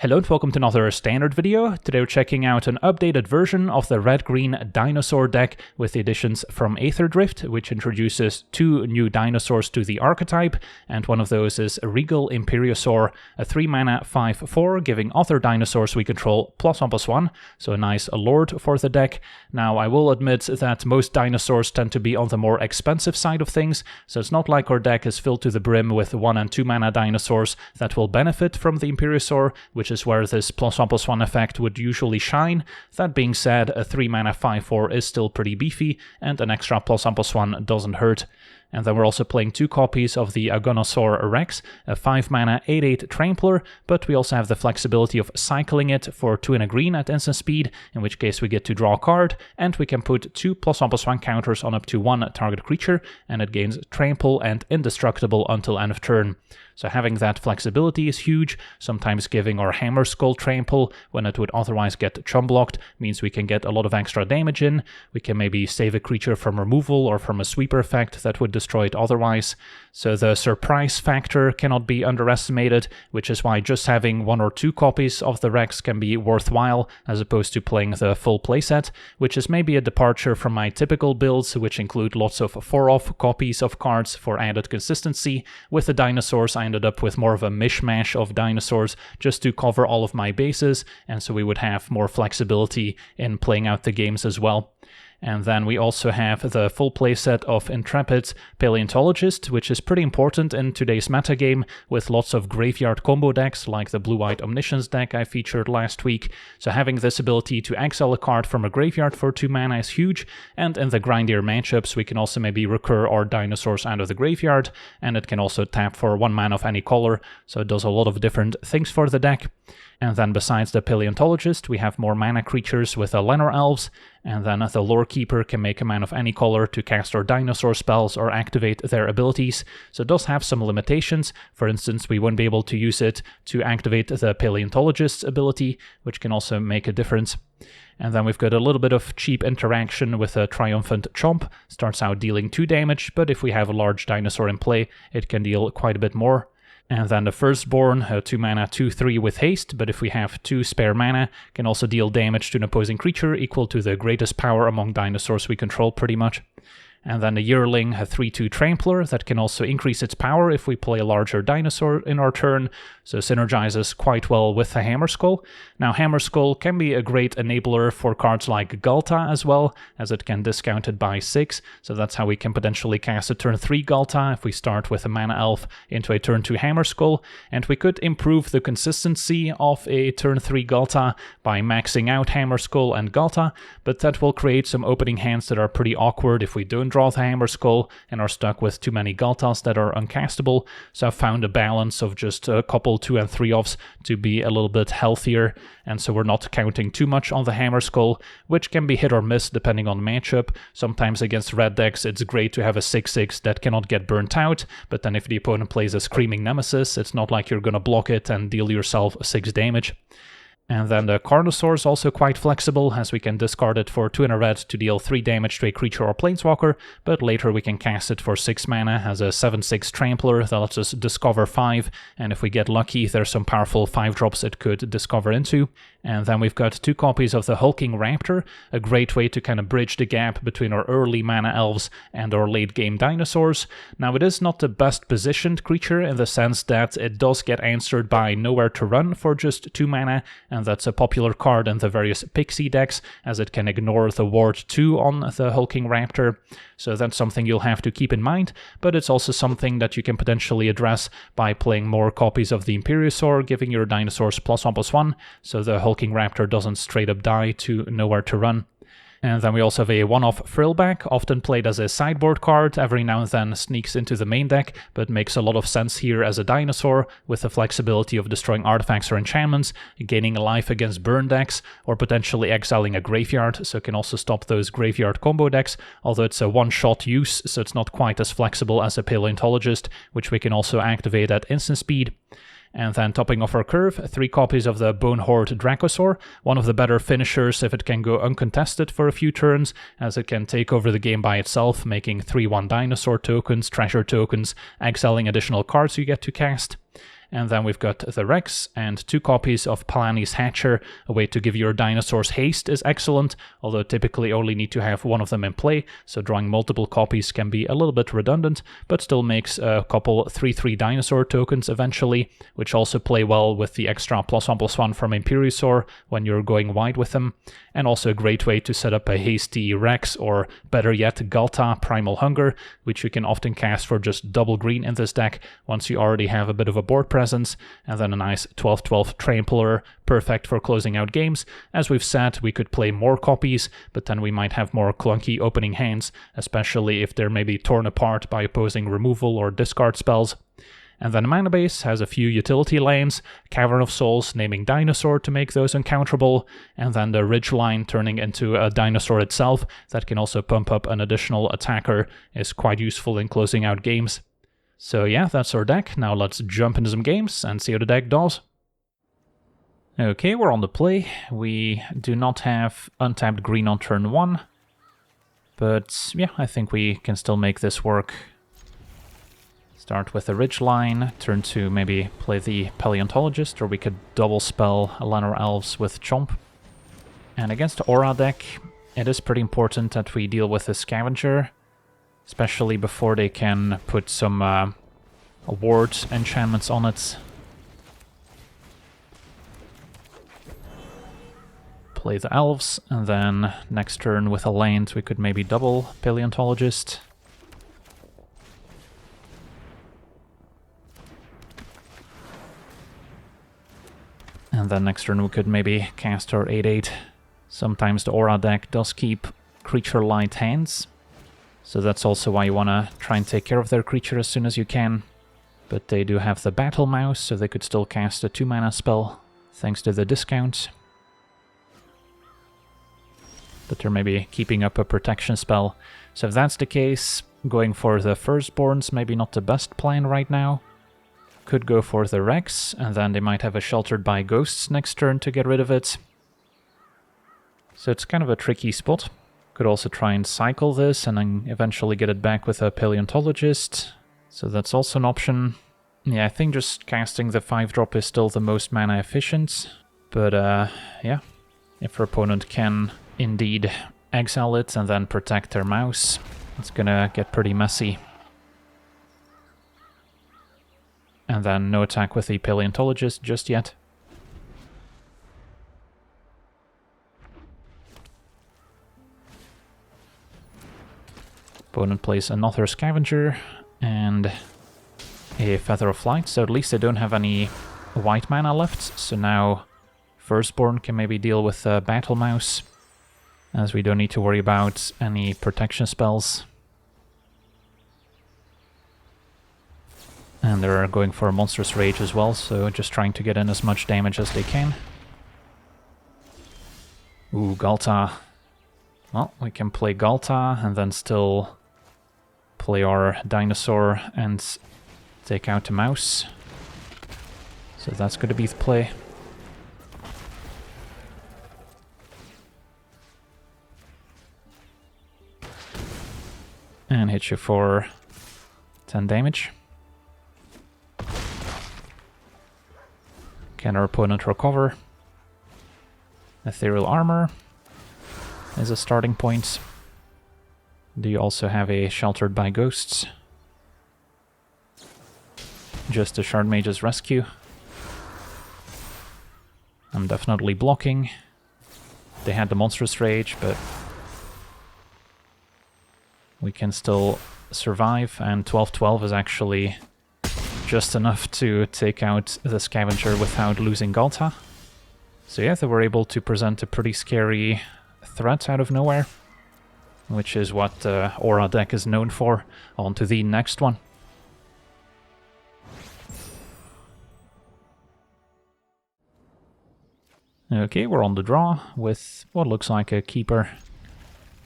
Hello and welcome to another standard video. Today we're checking out an updated version of the red-green Dinosaur deck with the additions from Aetherdrift, which introduces two new dinosaurs to the archetype, and one of those is Regal Imperiosaur, a 3-mana 5/4, giving other dinosaurs we control +1/+1, so a nice lord for the deck. Now I will admit that most dinosaurs tend to be on the more expensive side of things, so it's not like our deck is filled to the brim with 1 and 2 mana dinosaurs that will benefit from the Imperiosaur, which is where this +1/+1 effect would usually shine. That being said, a 3-mana 5/4 is still pretty beefy, and an extra +1/+1 doesn't hurt. And then we're also playing 2 copies of the Dinosaur Rex, a 5-mana 8/8 Trampler, but we also have the flexibility of cycling it for 2 and a green at instant speed, in which case we get to draw a card, and we can put 2 +1/+1 counters on up to 1 target creature, and it gains Trample and Indestructible until end of turn. So having that flexibility is huge. Sometimes giving our Hammer Skull Trample when it would otherwise get chum blocked means we can get a lot of extra damage in. We can maybe save a creature from removal or from a sweeper effect that would destroy it otherwise. So the surprise factor cannot be underestimated, which is why just having 1 or 2 copies of the Rex can be worthwhile as opposed to playing the full playset, which is maybe a departure from my typical builds, which include lots of 4-off copies of cards for added consistency. With the dinosaurs, I ended up with more of a mishmash of dinosaurs just to cover all of my bases, and so we would have more flexibility in playing out the games as well. And then we also have the full playset of Intrepid Paleontologist, which is pretty important in today's metagame, with lots of graveyard combo decks like the Blue-White Omniscience deck I featured last week. So having this ability to exile a card from a graveyard for 2 mana is huge, and in the grindier matchups we can also maybe recur our dinosaurs out of the graveyard, and it can also tap for 1 mana of any color, so it does a lot of different things for the deck. And then besides the Paleontologist, we have more mana creatures with the Llanowar Elves, and then the Lore Keeper can make a mana of any color to cast our dinosaur spells or activate their abilities, so it does have some limitations. For instance, we wouldn't be able to use it to activate the Paleontologist's ability, which can also make a difference. And then we've got a little bit of cheap interaction with a Triumphant Chomp. Starts out dealing 2 damage, but if we have a large dinosaur in play, it can deal quite a bit more. And then the Firstborn, a 2-mana 2/3 with haste, but if we have 2 spare mana, can also deal damage to an opposing creature equal to the greatest power among dinosaurs we control pretty much. And then the Yearling, a 3/2 Trampler that can also increase its power if we play a larger dinosaur in our turn, so synergizes quite well with the Hammer Skull. Now Hammer Skull can be a great enabler for cards like Ghalta as well, as it can discount it by 6, so that's how we can potentially cast a turn 3 Ghalta if we start with a Mana Elf into a turn 2 Hammer Skull, and we could improve the consistency of a turn 3 Ghalta by maxing out Hammer Skull and Ghalta, but that will create some opening hands that are pretty awkward if we don't draw the Hammer Skull and are stuck with too many Ghaltas that are uncastable. So I've found a balance of just a couple 2 and 3-offs to be a little bit healthier, and so we're not counting too much on the Hammer Skull, which can be hit or miss depending on matchup. Sometimes against red decks it's great to have a 6/6 that cannot get burnt out, but then if the opponent plays a Screaming Nemesis, it's not like you're gonna block it and deal yourself 6 damage. And then the Carnosaur is also quite flexible, as we can discard it for 2 and a red to deal 3 damage to a creature or planeswalker, but later we can cast it for 6 mana as a 7/6 Trampler that lets us discover 5, and if we get lucky there's some powerful 5-drops it could discover into. And then we've got 2 copies of the Hulking Raptor, a great way to kind of bridge the gap between our early mana elves and our late game dinosaurs. Now it is not the best positioned creature in the sense that it does get answered by Nowhere to Run for just 2 mana, and that's a popular card in the various Pixie decks, as it can ignore the Ward 2 on the Hulking Raptor. So that's something you'll have to keep in mind, but it's also something that you can potentially address by playing more copies of the Imperiosaur, giving your dinosaurs +1/+1, so the Hulking Raptor doesn't straight up die to Nowhere to Run. And then we also have a 1-off Frillback, often played as a sideboard card, every now and then sneaks into the main deck, but makes a lot of sense here as a dinosaur, with the flexibility of destroying artifacts or enchantments, gaining a life against burn decks, or potentially exiling a graveyard, so it can also stop those graveyard combo decks, although it's a 1-shot use, so it's not quite as flexible as a Paleontologist, which we can also activate at instant speed. And then topping off our curve, 3 copies of the Bonehorde Dracosaur, one of the better finishers if it can go uncontested for a few turns, as it can take over the game by itself, making 3/1 dinosaur tokens, treasure tokens, exiling additional cards you get to cast. And then we've got the Rex and 2 copies of Palani's Hatcher. A way to give your dinosaurs haste is excellent, although typically only need to have one of them in play, so drawing multiple copies can be a little bit redundant, but still makes a couple 3/3 dinosaur tokens eventually, which also play well with the extra +1/+1 from Imperiosaur when you're going wide with them, and also a great way to set up a hasty Rex, or better yet, Galta Primal Hunger, which you can often cast for just double green in this deck once you already have a bit of a board presence, and then a nice 12/12 Trampler, perfect for closing out games. As we've said, we could play more copies, but then we might have more clunky opening hands, especially if they're maybe torn apart by opposing removal or discard spells. And then Mana Base has a few utility lands, Cavern of Souls naming Dinosaur to make those uncounterable, and then the Ridgeline turning into a dinosaur itself that can also pump up an additional attacker is quite useful in closing out games. So yeah, that's our deck. Now let's jump into some games and see how the deck does. Okay, we're on the play. We do not have untapped green on turn 1, but yeah, I think we can still make this work. Start with the Ridgeline, turn 2 maybe play the Paleontologist, or we could double spell Llanowar Elves with Chomp. And against the Aura deck, it is pretty important that we deal with the Scavenger, especially before they can put some ward enchantments on it. Play the Elves, and then next turn with a land we could maybe double Paleontologist. And then next turn we could maybe cast our 8/8. Sometimes the Aura deck does keep creature light hands, so that's also why you want to try and take care of their creature as soon as you can. But they do have the Battle Mouse, so they could still cast a 2-mana spell, thanks to the discount. But they're maybe keeping up a protection spell. So if that's the case, going for the Firstborns maybe not the best plan right now. Could go for the Rex, and then they might have a Sheltered by Ghosts next turn to get rid of it. So it's kind of a tricky spot. Could also try and cycle this and then eventually get it back with a Paleontologist. So that's also an option. Yeah, I think just casting the 5-drop is still the most mana efficient. But yeah, if our opponent can indeed exile it and then protect their mouse, it's gonna get pretty messy. And then no attack with the Paleontologist just yet. Opponent plays another Scavenger and a Feather of Flight, so at least they don't have any white mana left. So now Firstborn can maybe deal with the Battle Mouse, as we don't need to worry about any protection spells. And they're going for a Monstrous Rage as well, so just trying to get in as much damage as they can. Ooh, Galta. Well, we can play Galta and then still play our Dinosaur and take out the mouse. So that's going to be the play. And hit you for 10 damage. Can our opponent recover? Ethereal Armor is a starting point. Do you also have a Sheltered by Ghosts? Just a Shard Mage's Rescue. I'm definitely blocking. They had the Monstrous Rage, but we can still survive, and 12/12 is actually just enough to take out the Scavenger without losing Galta. So yeah, they were able to present a pretty scary threat out of nowhere, which is what the Aura deck is known for. On to the next one. Okay, we're on the draw with what looks like a Keeper.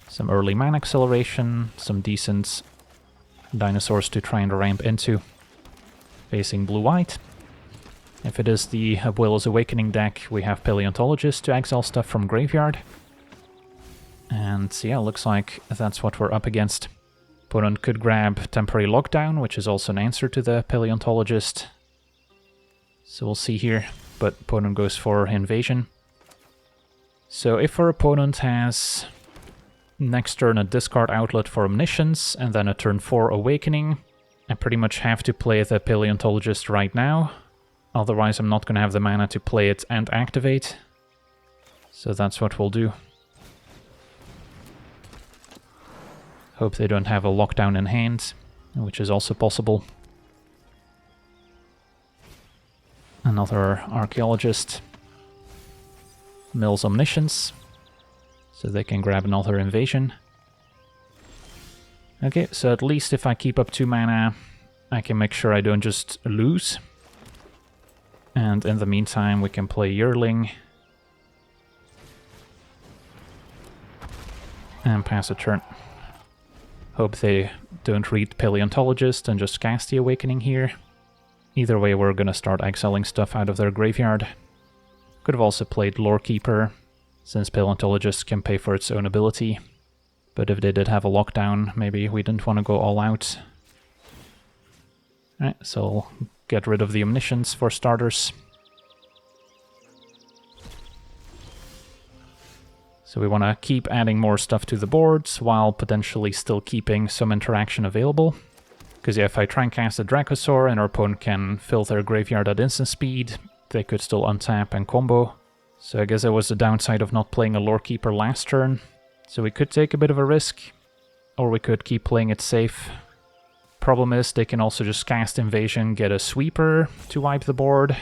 Some early mana acceleration, some decent dinosaurs to try and ramp into. Facing blue-white. If it is the Abuela's Awakening deck, we have Paleontologist to exile stuff from Graveyard. And yeah, looks like that's what we're up against. Opponent could grab Temporary Lockdown, which is also an answer to the Paleontologist. So we'll see here, but opponent goes for invasion. So if our opponent has next turn a discard outlet for Omniscience and then a turn 4 Awakening, I pretty much have to play the Paleontologist right now. Otherwise I'm not going to have the mana to play it and activate. So that's what we'll do. Hope they don't have a lockdown in hand, which is also possible. Another Archaeologist. Mills Omniscience, so they can grab another invasion. Okay, so at least if I keep up 2 mana, I can make sure I don't just lose. And in the meantime, we can play Yearling. And pass a turn. Hope they don't read Paleontologist and just cast the Awakening here. Either way, we're gonna start exiling stuff out of their graveyard. Could have also played Lorekeeper, since Paleontologist can pay for its own ability. But if they did have a lockdown, maybe we didn't want to go all out. Alright, so I'll get rid of the Omniscience for starters. So we want to keep adding more stuff to the boards, while potentially still keeping some interaction available. Because yeah, if I try and cast a Dracosaur and our opponent can fill their graveyard at instant speed, they could still untap and combo. So I guess that was the downside of not playing a Lorekeeper last turn. So we could take a bit of a risk, or we could keep playing it safe. Problem is, they can also just cast Invasion, get a Sweeper to wipe the board,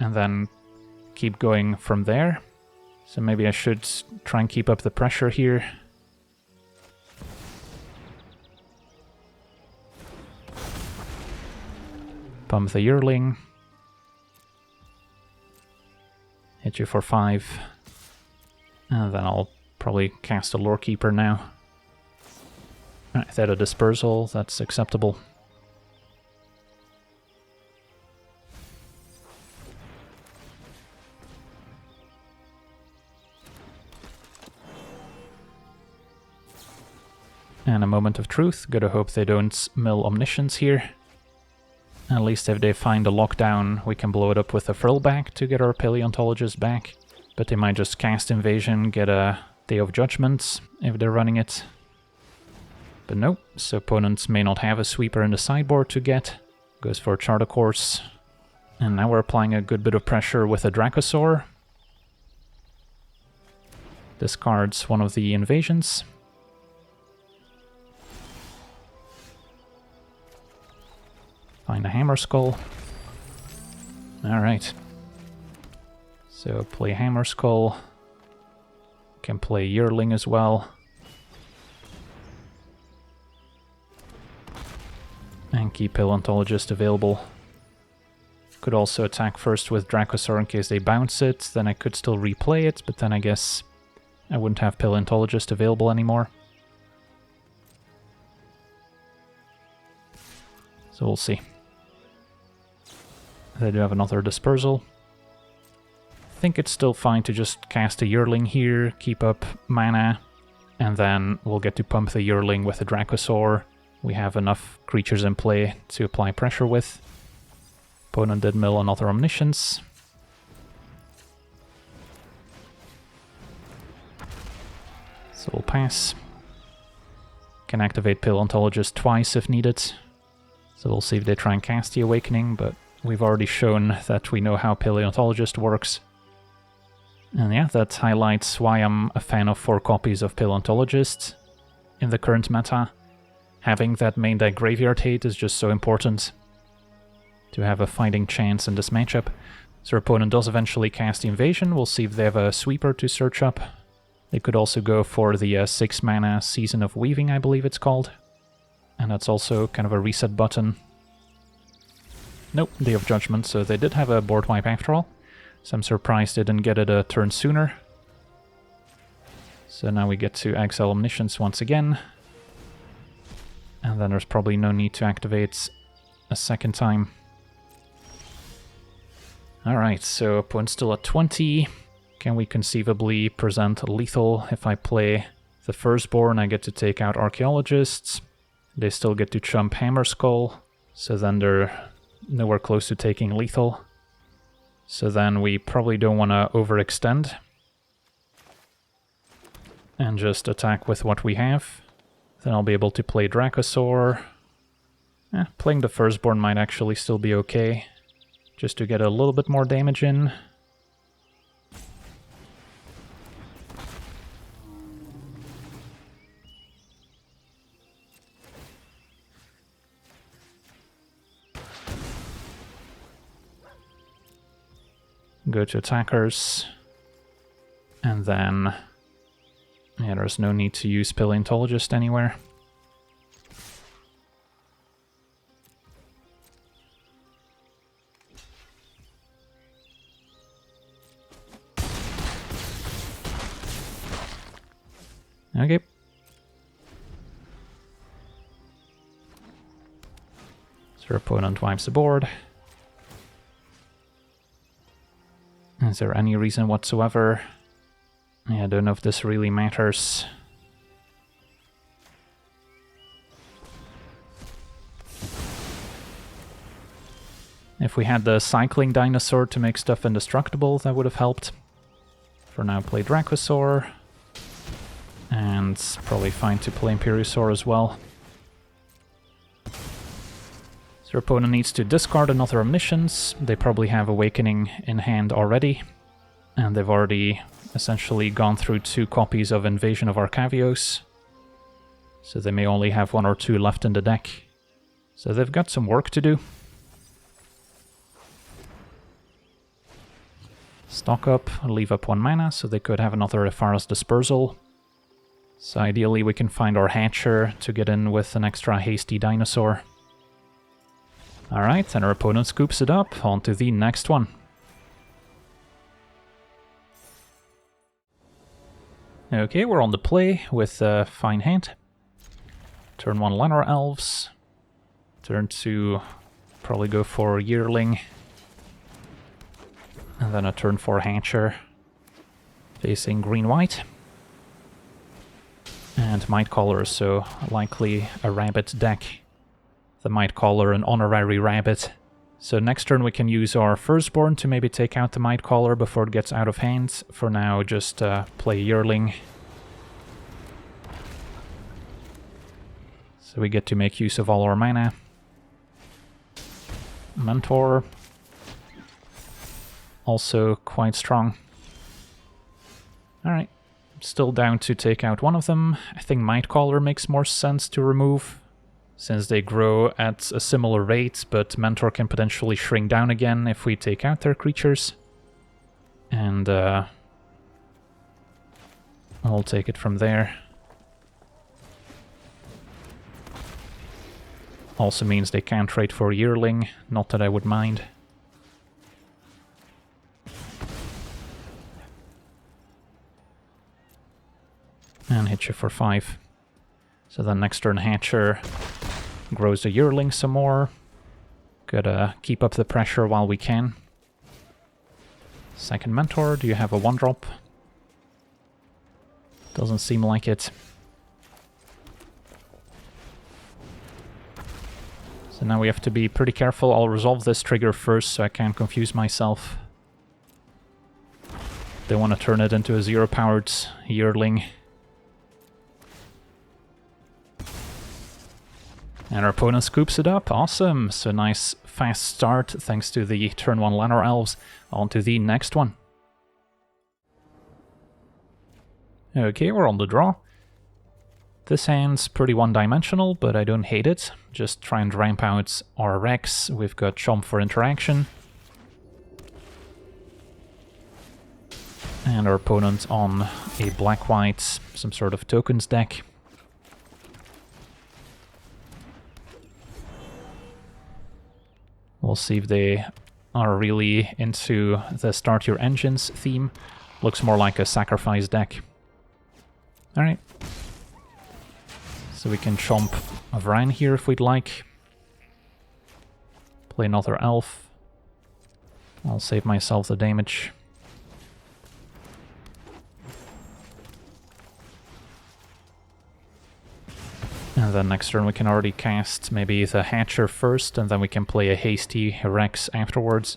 and then keep going from there. So maybe I should try and keep up the pressure here. Pump the Yearling. Hit you for 5. And then I'll probably cast a Lorekeeper now. Alright, that a Dispersal, that's acceptable. And a Moment of Truth. Gotta hope they don't mill Omniscience here. At least if they find a lockdown, we can blow it up with a Frillback to get our Paleontologist back. But they might just cast Invasion, get a Day of Judgment if they're running it. But nope, so opponents may not have a Sweeper in the sideboard to get. Goes for Chart a Course. And now we're applying a good bit of pressure with a Dracosaur. Discards one of the invasions. Find a Hammer Skull. Alright. So play Hammer Skull. Can play Yearling as well. And keep Paleontologist available. Could also attack first with Dracosaur in case they bounce it, then I could still replay it, but then I guess I wouldn't have Paleontologist available anymore. So we'll see. They do have another Dispersal. I think it's still fine to just cast a Yearling here, keep up mana, and then we'll get to pump the Yearling with a Dracosaur. We have enough creatures in play to apply pressure with. Opponent did mill another Omniscience. So we'll pass. Can activate Paleontologist twice if needed. So we'll see if they try and cast the Awakening, but we've already shown that we know how Paleontologist works. And yeah, that highlights why I'm a fan of 4 copies of Paleontologist in the current meta. Having that main deck graveyard hate is just so important to have a fighting chance in this matchup. So our opponent does eventually cast the Invasion. We'll see if they have a Sweeper to search up. They could also go for the 6 mana Season of Weaving, I believe it's called. And that's also kind of a reset button. Nope, Day of Judgment, so they did have a board wipe after all. So I'm surprised they didn't get it a turn sooner. So now we get to exile Omniscience once again. And then there's probably no need to activate a second time. Alright, so opponent's still at 20. Can we conceivably present lethal? If I play the Firstborn, I get to take out Archaeologists. They still get to chump Hammer Skull, so then they're nowhere close to taking lethal. So then we probably don't want to overextend. And just attack with what we have. Then I'll be able to play Dracosaur. Playing the Firstborn might actually still be okay. Just to get a little bit more damage in. Go to attackers. And then... yeah, there's no need to use Paleontologist anywhere. Okay. So our opponent wipes the board. Is there any reason whatsoever? Yeah, I don't know if this really matters. If we had the cycling dinosaur to make stuff indestructible, that would have helped. For now, play Dracosaur. And it's probably fine to play Imperiosaur as well. So your opponent needs to discard another Omniscience. They probably have Awakening in hand already. And they've already essentially gone through 2 copies of Invasion of Arcavios. So they may only have 1 or 2 left in the deck. So they've got some work to do. Stock up, leave up 1 mana, so they could have another Ephar's Dispersal. So ideally we can find our Hatcher to get in with an extra hasty dinosaur. Alright, and our opponent scoops it up. On to the next one. Okay, we're on the play with a fine hand. Turn 1 Llanowar Elves. Turn 2 probably go for Yearling. And then a turn 4 Hatcher. Facing green-white. And Mightcaller, so likely a rabbit deck. The Mightcaller, an honorary rabbit. So next turn we can use our Firstborn to maybe take out the Mightcaller before it gets out of hand. For now, just play Yearling. So we get to make use of all our mana. Mentor. Also quite strong. Alright. Still down to take out one of them. I think Mightcaller makes more sense to remove, since they grow at a similar rate, but Mentor can potentially shrink down again if we take out their creatures. And I'll take it from there. Also means they can't trade for Yearling, not that I would mind. And hit you for 5. So then next turn Hatcher grows the Yearling some more. Gotta keep up the pressure while we can. Second Mentor, do you have a 1-drop? Doesn't seem like it. So now we have to be pretty careful. I'll resolve this trigger first so I can't confuse myself. They want to turn it into a 0-powered Yearling. And our opponent scoops it up. Awesome. So nice fast start thanks to the turn 1 Llanowar Elves. On to the next one. Okay, we're on the draw. This hand's pretty one-dimensional, but I don't hate it. Just try and ramp out our Rex. We've got Chomp for interaction. And our opponent on a black-white, some sort of tokens deck. We'll see if they are really into the Start Your Engines theme. Looks more like a sacrifice deck. Alright. So we can chomp a Vran here if we'd like. Play another elf. I'll save myself the damage. And then next turn we can already cast maybe the Hatcher first, and then we can play a hasty Rex afterwards.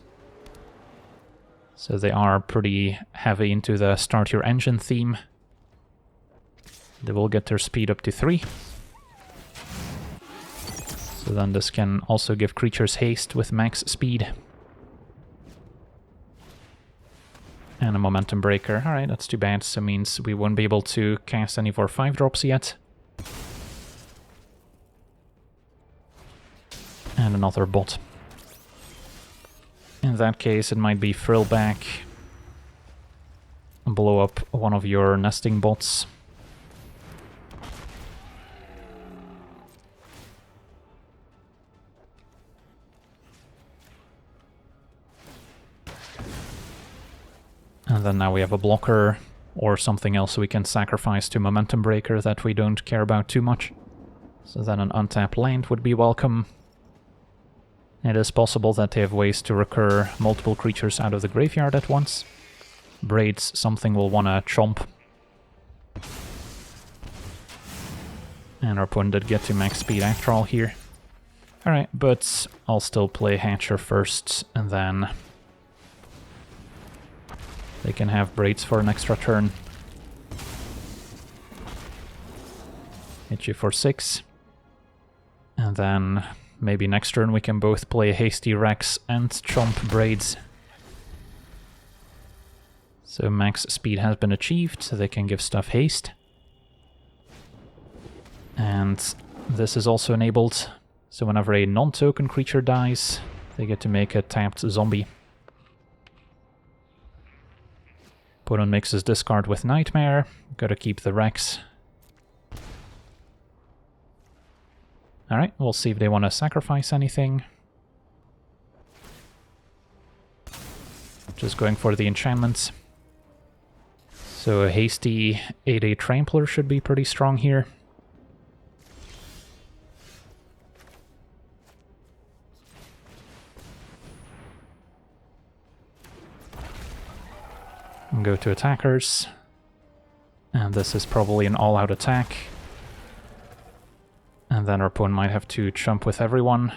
So they are pretty heavy into the start your engine theme. They will get their speed up to 3. So then this can also give creatures haste with max speed. And a momentum breaker. Alright, that's too bad. So it means we won't be able to cast any of our 5-drops yet. And another bot. In that case, it might be frill back and blow up one of your nesting bots. And then now we have a blocker or something else we can sacrifice to Momentum Breaker that we don't care about too much. So then an untapped land would be welcome. It is possible that they have ways to recur multiple creatures out of the graveyard at once. Braids, something we'll want to chomp. And our opponent did get to max speed after all here. Alright, but I'll still play Hatcher first, and then they can have Braids for an extra turn. Hit you for 6. And then maybe next turn we can both play Hasty Rex and chomp Braids. So max speed has been achieved, so they can give stuff haste. And this is also enabled, so whenever a non-token creature dies, they get to make a tapped zombie. Opponent mixes discard with Nightmare, gotta keep the Rex. Alright, we'll see if they want to sacrifice anything. Just going for the enchantments. So a hasty 8/8 Trampler should be pretty strong here. And go to attackers. And this is probably an all-out attack. And then our opponent might have to chump with everyone.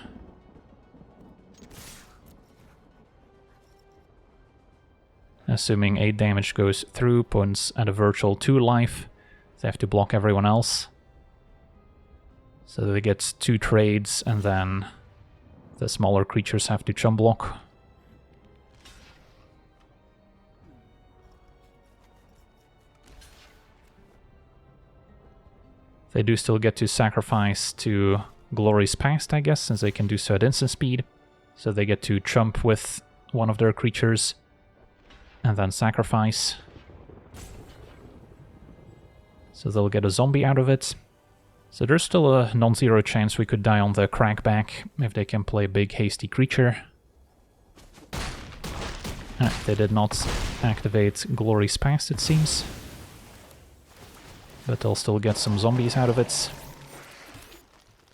Assuming 8 damage goes through, opponent's at a virtual 2 life. They have to block everyone else. So they get 2 trades, and then the smaller creatures have to chump block. They do still get to sacrifice to Glory's Past, I guess, since they can do so at instant speed. So they get to chump with one of their creatures and then sacrifice. So they'll get a zombie out of it. So there's still a non-zero chance we could die on the crackback if they can play a big hasty creature. They did not activate Glory's Past, it seems. But they'll still get some zombies out of it.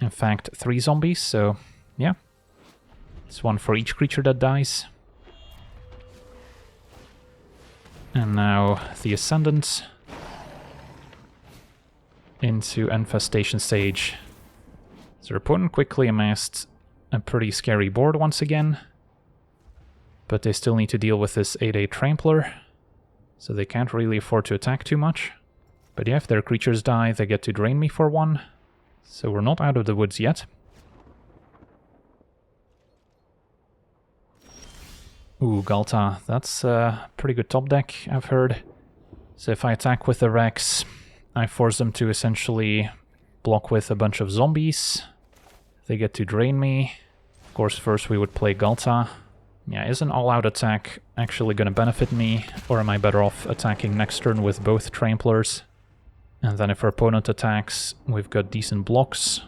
In fact, 3 zombies, so yeah. It's 1 for each creature that dies. And now the Ascendant into Infestation stage. So their opponent quickly amassed a pretty scary board once again. But they still need to deal with this 8/8 Trampler. So they can't really afford to attack too much. But yeah, if their creatures die, they get to drain me for 1. So we're not out of the woods yet. Ooh, Galta. That's a pretty good top deck, I've heard. So if I attack with the Rex, I force them to essentially block with a bunch of zombies. They get to drain me. Of course, first we would play Galta. Yeah, is an all-out attack actually going to benefit me? Or am I better off attacking next turn with both Tramplers? And then if our opponent attacks, we've got decent blocks.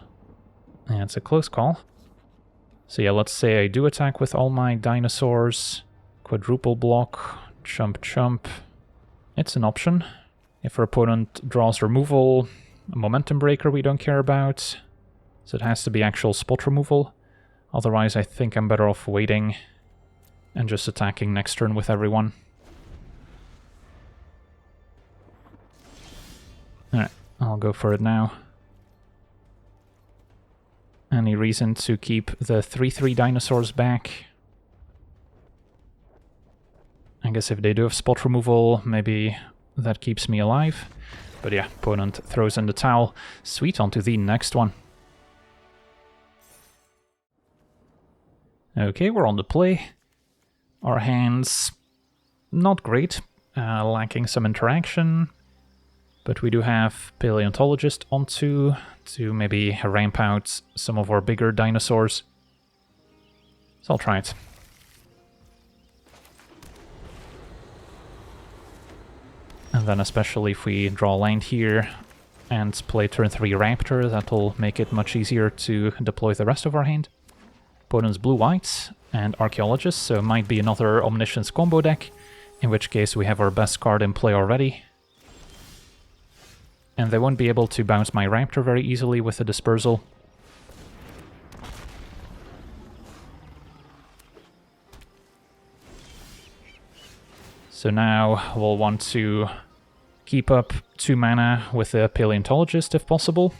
Yeah, it's a close call. So yeah, let's say I do attack with all my dinosaurs. Quadruple block, chump chump. It's an option. If our opponent draws removal, a momentum breaker we don't care about. So it has to be actual spot removal. Otherwise I think I'm better off waiting and just attacking next turn with everyone. Alright, I'll go for it now. Any reason to keep the 3/3 dinosaurs back? I guess if they do have spot removal, maybe that keeps me alive. But yeah, opponent throws in the towel. Sweet, on to the next one. Okay, we're on the play. Our hands, not great, lacking some interaction. But we do have Paleontologist on 2 to maybe ramp out some of our bigger dinosaurs. So I'll try it. And then especially if we draw land here and play turn 3 Raptor, that'll make it much easier to deploy the rest of our hand. Opponent's blue-white and Archaeologist, so it might be another Omniscience combo deck, in which case we have our best card in play already. And they won't be able to bounce my Raptor very easily with the Dispersal. So now we'll want to keep up 2 mana with the Paleontologist if possible.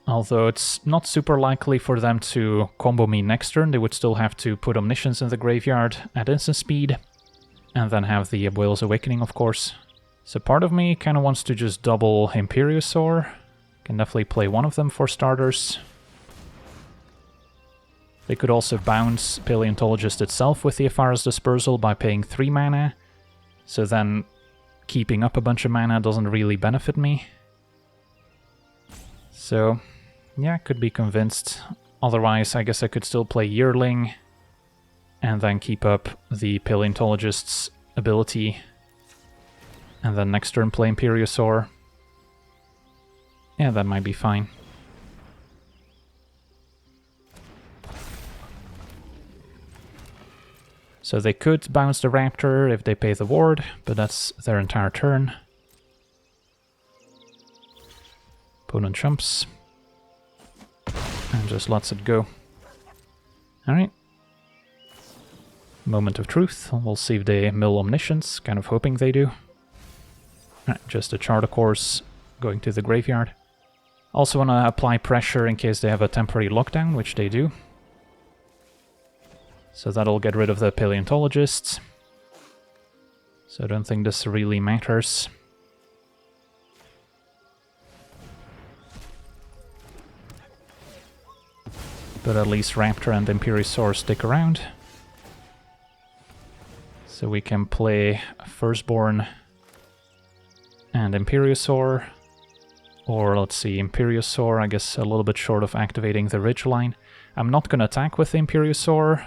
Although it's not super likely for them to combo me next turn, they would still have to put Omniscience in the graveyard at instant speed. And then have the Whale's Awakening, of course. So part of me kind of wants to just double Imperiosaur. Can definitely play one of them for starters. They could also bounce Paleontologist itself with the Aetherius Dispersal by paying 3 mana. So then keeping up a bunch of mana doesn't really benefit me. So yeah, could be convinced. Otherwise, I guess I could still play Yearling and then keep up the Paleontologist's ability. And then next turn play Imperiosaur. Yeah, that might be fine. So they could bounce the Raptor if they pay the ward, but that's their entire turn. Opponent jumps. And just lets it go. Alright. Moment of truth. We'll see if they mill Omniscience, kind of hoping they do. Alright, just a Chart of Course going to the graveyard. Also want to apply pressure in case they have a temporary lockdown, which they do. So that'll get rid of the Paleontologists. So I don't think this really matters. But at least Raptor and Imperiosaur stick around. So we can play Firstborn and Imperiosaur. Or let's see, Imperiosaur, I guess a little bit short of activating the Ridgeline. I'm not going to attack with the Imperiosaur,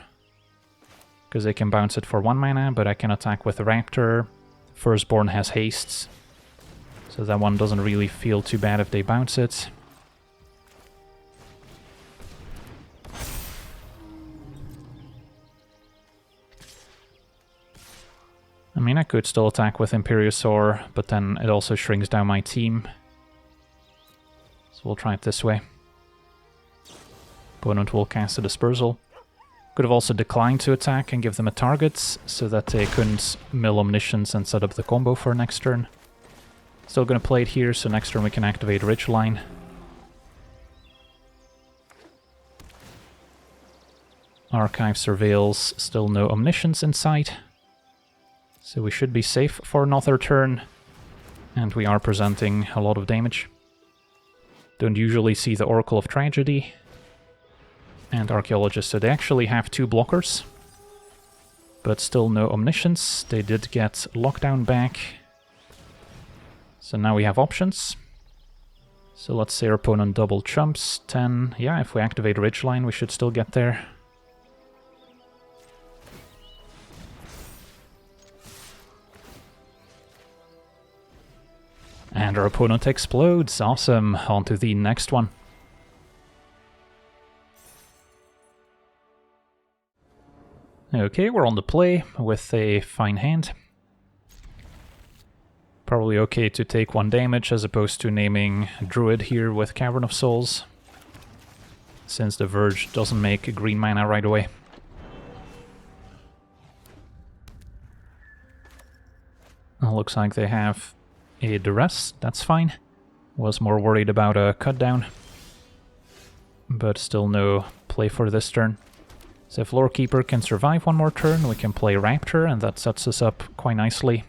because they can bounce it for 1 mana, but I can attack with the Raptor. Firstborn has hastes, so that one doesn't really feel too bad if they bounce it. I mean, I could still attack with Imperiosaur, but then it also shrinks down my team. So we'll try it this way. Opponent will cast a Dispersal. Could have also declined to attack and give them a target, so that they couldn't mill Omniscience and set up the combo for next turn. Still gonna play it here, so next turn we can activate Ridgeline. Archive Surveils, still no Omniscience in sight. So we should be safe for another turn. And we are presenting a lot of damage. Don't usually see the Oracle of Tragedy and Archaeologist, so they actually have 2 blockers. But still no Omniscience. They did get Lockdown back. So now we have options. So let's say our opponent double chumps. 10. Yeah, if we activate Ridgeline, we should still get there. And our opponent explodes. Awesome. On to the next one. Okay, we're on the play with a fine hand. Probably okay to take 1 damage as opposed to naming Druid here with Cavern of Souls, since the Verge doesn't make green mana right away. Looks like they have a Duress, that's fine. Was more worried about a cut down. But still no play for this turn. So if Lorekeeper can survive one more turn, we can play Raptor, and that sets us up quite nicely.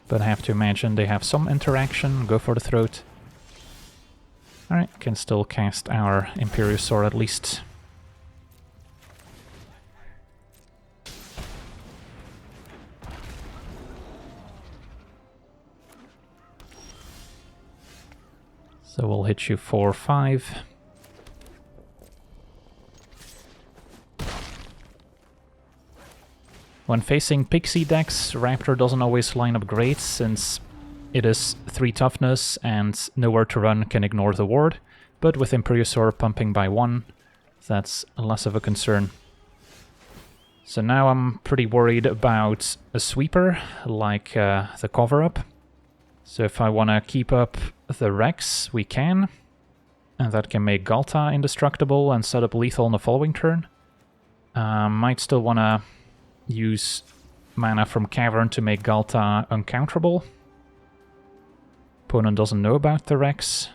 But I have to imagine they have some interaction. Go for the throat. Alright, can still cast our Imperiosaur at least. So we'll hit you 4-5. When facing Pixie decks, Raptor doesn't always line up great, since it is 3 toughness and nowhere to run can ignore the ward, but with Imperiosaur pumping by 1, that's less of a concern. So now I'm pretty worried about a sweeper, like the cover-up. So if I want to keep up the Rex, we can, and that can make Galta indestructible and set up lethal on the following turn. Might still want to use mana from Cavern to make Galta uncounterable. Opponent doesn't know about the Rex,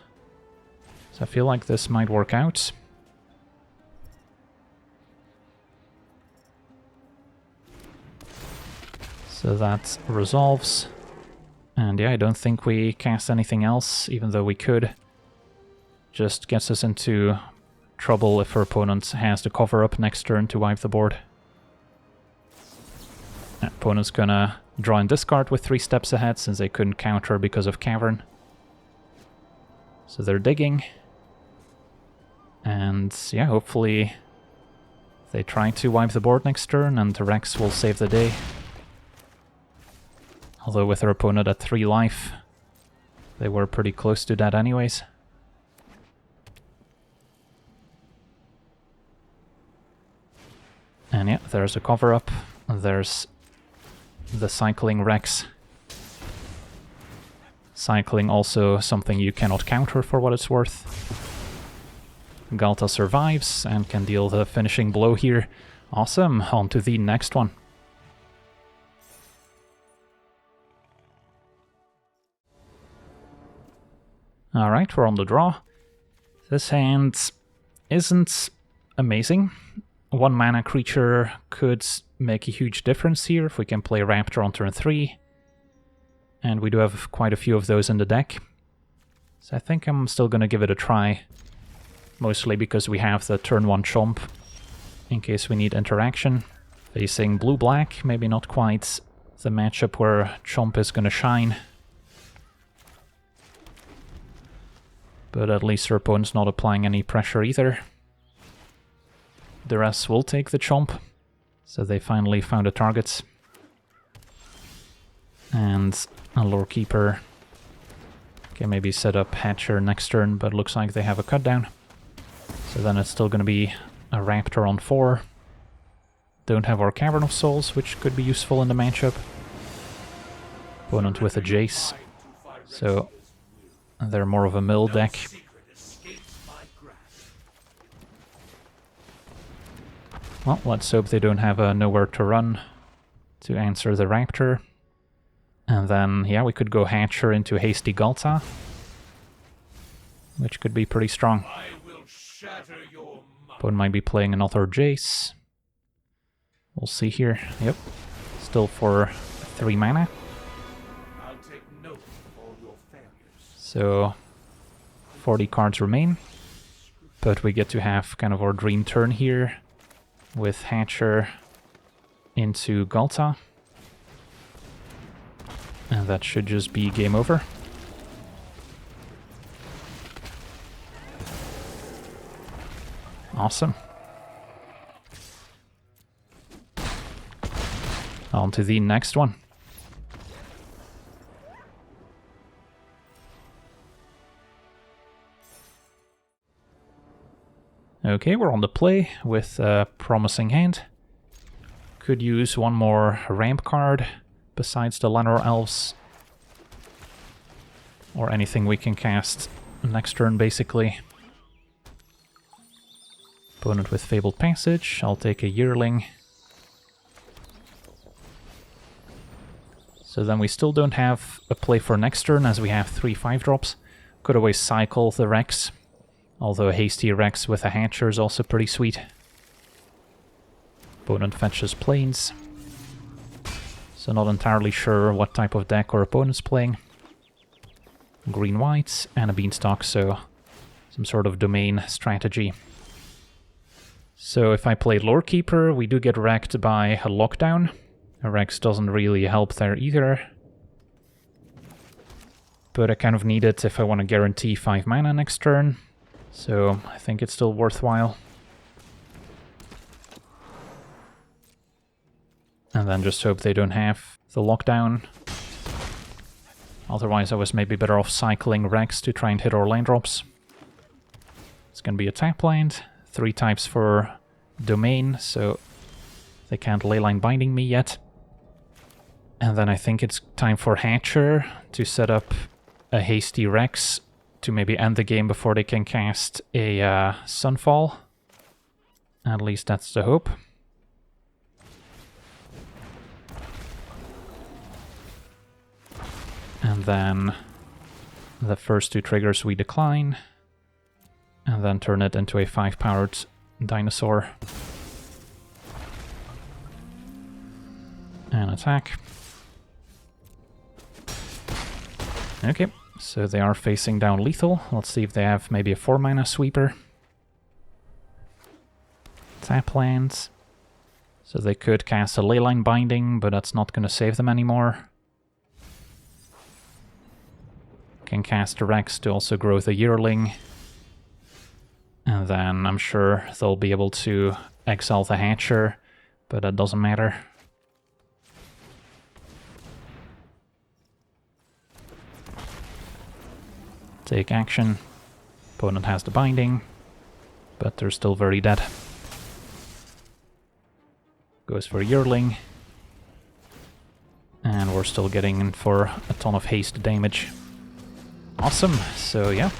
so I feel like this might work out. So that resolves. And yeah, I don't think we cast anything else, even though we could. Just gets us into trouble if our opponent has to cover up next turn to wipe the board. Opponent's gonna draw and discard with 3 steps ahead, since they couldn't counter because of Cavern. So they're digging. And yeah, hopefully they try to wipe the board next turn and the Rex will save the day. Although with their opponent at 3 life, they were pretty close to that anyways. And yeah, there's a cover-up. There's the cycling Rex. Cycling also something you cannot counter for what it's worth. Galta survives and can deal the finishing blow here. Awesome, on to the next one. Alright, we're on the draw. This hand isn't amazing. 1 mana creature could make a huge difference here if we can play Raptor on turn 3. And we do have quite a few of those in the deck. So I think I'm still going to give it a try. Mostly because we have the turn 1 Chomp in case we need interaction. Facing blue-black, maybe not quite the matchup where Chomp is going to shine. But at least our opponent's not applying any pressure either. The rest will take the Chomp, so they finally found a target. And a Lorekeeper can maybe set up Hatcher next turn, but looks like they have a cut down. So then it's still going to be a Raptor on 4. Don't have our Cavern of Souls, which could be useful in the matchup. Opponent with a Jace, so they're more of a mill deck. Well, let's hope they don't have a nowhere to run to answer the Raptor. And then, yeah, we could go Hatcher into Hasty Galta, which could be pretty strong. Opponent might be playing another Jace. We'll see here. Yep, still for 3 mana. So 40 cards remain, but we get to have kind of our dream turn here with Hatcher into Galta. And that should just be game over. Awesome. On to the next one. Okay, we're on the play with a promising hand. Could use one more ramp card besides the Llanowar Elves. Or anything we can cast next turn, basically. Opponent with Fabled Passage. I'll take a Yearling. So then we still don't have a play for next turn, as we have 3 5-drops. Could always cycle the Rex. Although a Hasty Rex with a Hatcher is also pretty sweet. Opponent fetches Plains. So not entirely sure what type of deck our opponent's playing. Green-whites and a Beanstalk, so some sort of domain strategy. So if I play Lorekeeper, we do get wrecked by a Lockdown. A Rex doesn't really help there either. But I kind of need it if I want to guarantee 5 mana next turn. So I think it's still worthwhile. And then just hope they don't have the Lockdown. Otherwise I was maybe better off cycling Rex to try and hit our land drops. It's gonna be a tap land. 3 types for domain, so they can't leyline binding me yet. And then I think it's time for Hatcher to set up a Hasty Rex to maybe end the game before they can cast a Sunfall. At least that's the hope. And then the first 2 triggers we decline. And then turn it into a 5-powered Dinosaur. And attack. Okay, so they are facing down lethal. Let's see if they have maybe a 4-mana sweeper. Tap lands. So they could cast a Leyline Binding, but that's not going to save them anymore. Can cast a Rex to also grow the Yearling. And then I'm sure they'll be able to exile the Hatcher, but that doesn't matter. Take action. Opponent has the Binding, but they're still very dead. Goes for Yearling. And we're still getting in for a ton of haste damage. Awesome, so yeah.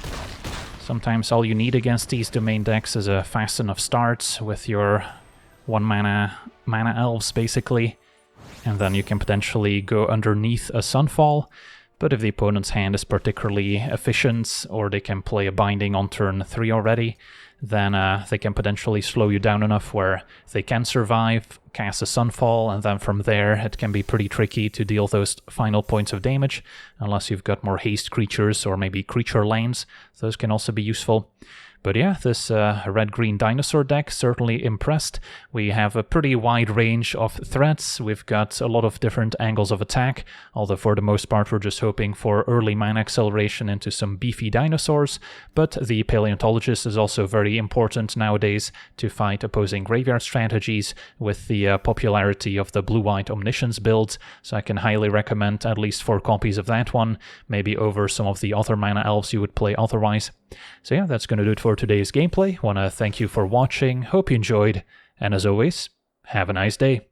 Sometimes all you need against these domain decks is a fast enough start with your 1 mana elves, basically. And then you can potentially go underneath a Sunfall. But if the opponent's hand is particularly efficient, or they can play a Binding on turn 3 already, then they can potentially slow you down enough where they can survive, cast a Sunfall, and then from there it can be pretty tricky to deal those final points of damage, unless you've got more haste creatures or maybe creature lanes. Those can also be useful. But yeah, this red-green Dinosaur deck certainly impressed. We have a pretty wide range of threats. We've got a lot of different angles of attack, although for the most part we're just hoping for early mana acceleration into some beefy dinosaurs. But the Paleontologist is also very important nowadays to fight opposing graveyard strategies with the popularity of the blue-white Omniscience build, so I can highly recommend at least 4 copies of that one, maybe over some of the other mana elves you would play otherwise. So yeah, that's going to do it for today's gameplay. Want to thank you for watching, hope you enjoyed, and as always, have a nice day.